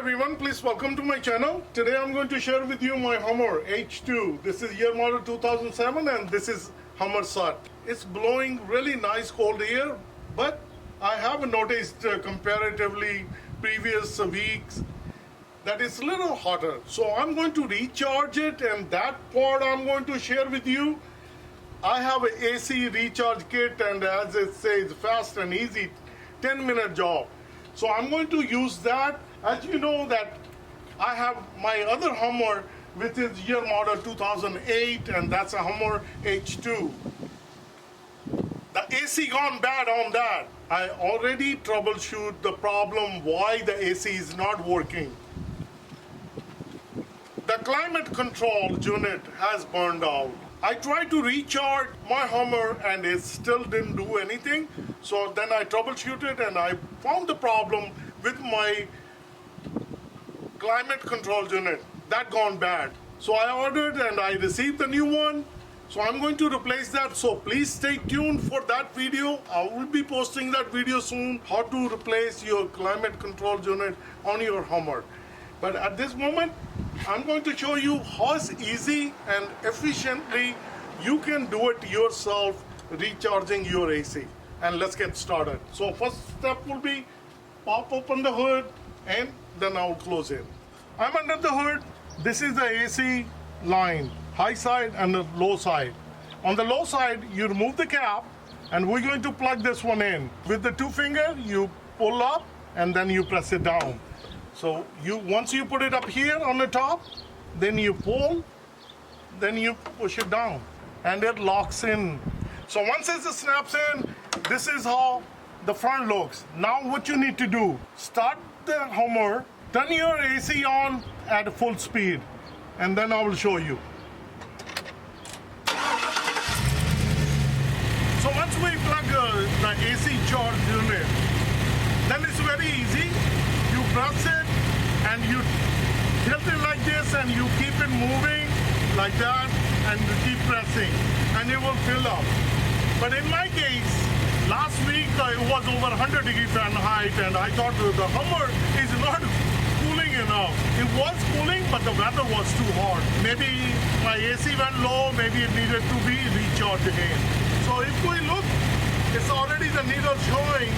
everyone, please welcome to my channel. Today I'm going to share with you my Hummer H2. This is year model 2007 and this is Hummer SUT. It's blowing really nice cold air, but I have noticed comparatively previous weeks that it's a little hotter. So I'm going to recharge it, and that part I'm going to share with you. I have an AC recharge kit, and as it says, fast and easy, 10-minute job. So I'm going to use that. As you know that I have my other Hummer with its year model 2008, and that's a Hummer H2. The AC gone bad on that. I already troubleshoot the problem why the AC is not working. The climate control unit has burned out. I tried to recharge my Hummer and it still didn't do anything. So then I troubleshooted and I found the problem with my climate control unit. That gone bad. So I ordered and I received the new one. So I'm going to replace that. So please stay tuned for that video. I will be posting that video soon, how to replace your climate control unit on your Hummer. But at this moment, I'm going to show you how easy and efficiently you can do it yourself, recharging your AC. And let's get started. So first step will be pop open the hood and then I'll close it. I'm under the hood. This is the AC line, high side and the low side. On the low side, you remove the cap and we're going to plug this one in. With the two finger, you pull up and then you press it down. So once you put it up here on the top, then you pull, then you push it down and it locks in. So once it snaps in, this is how the front looks. Now what you need to do, start the Hummer, turn your AC on at full speed, and then I will show you. So once we plug the AC charge unit, then it's very easy. You press it and you tilt it like this and you keep it moving like that and keep pressing and it will fill up. But in my case, last week it was over 100 degrees Fahrenheit and I thought the Hummer is not cooling enough. It was cooling, but the weather was too hot. Maybe my AC went low, maybe it needed to be recharged again. So if we look, it's already the needle showing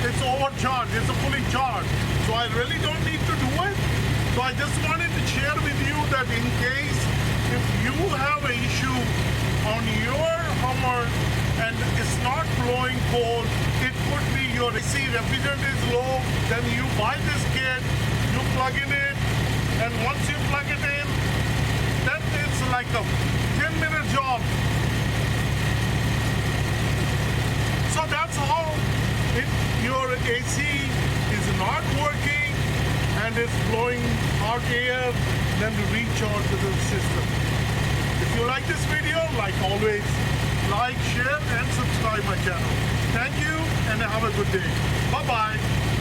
it's overcharged, it's a fully charged. So I really don't need to do it. So I just wanted to share with you that in case if you have an issue on your Hummer and it's not blowing cold, it could be your AC refrigerant is low, then you buy this kit, you plug in it, and once you plug it in, then it's like a 10-minute job. So that's how your AC is not working and it's blowing hot air, then to recharge the system. If you like this video, like always, like, share and subscribe my channel. Thank you and have a good day. Bye-bye.